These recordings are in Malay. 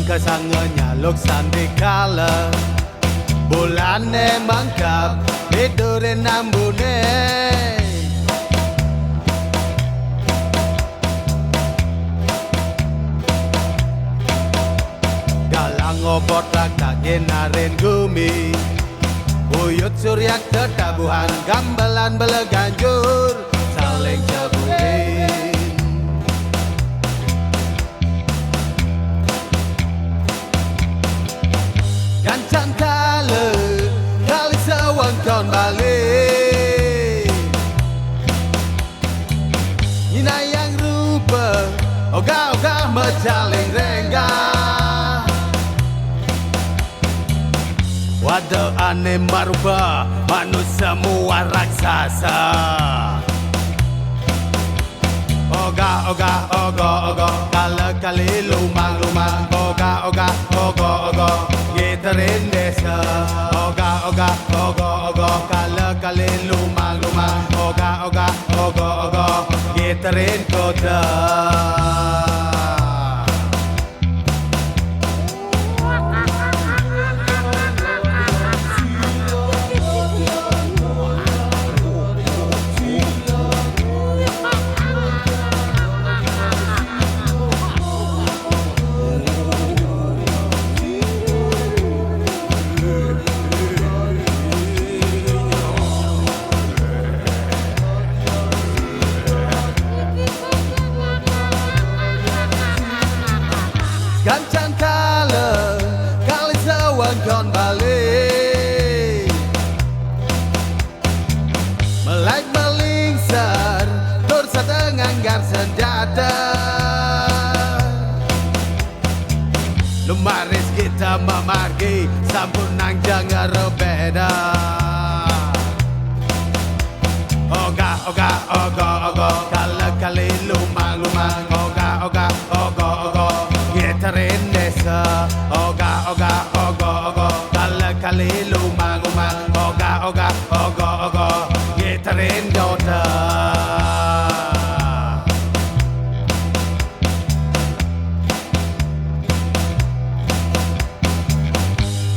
Kesangenya luksan dikala bulane mangkap tidurin ambune galang obot tak genarin gumi buyut suryak tetabuhan gambelan beleganjur saling jaburin Gancang kala kali sawang kon balik Nina yang rupa ogah-ogah mecaling rengga Waduh aneh marupa manusia semua raksasa Ogah-ogah ogoh-ogoh kala-kali lumang-lumang Ogah-ogah ogoh-ogoh gitarin desa Ogah-ogah ogoh-ogoh kala-kali lumang-lumang Ogah-ogah ogoh-ogoh gitarin kota Gancang kala kali sawang kon balik Melek melingsar tur satenganggar senjata Lumaris kita memargi sampun nang jangan rebeda Ogah-ogah ogoh-ogoh kala-kali lumang-lumang Ogah-ogah ogoh-ogoh gitarin desa Ogah-ogah ogoh-ogoh kala-kali lumang-lumang Ogah-ogah ogoh-ogoh gitarin kota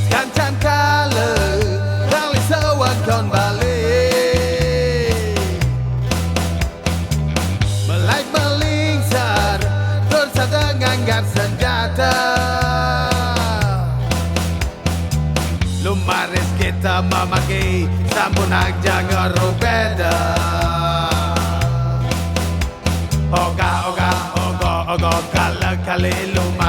Gancang kala kali sawang kon balik Melek melingsar tur satenganggar senjata Lumaris kita memaki sampun jangan rubeda Ogah-ogah ogoh-ogoh kala-kali lumang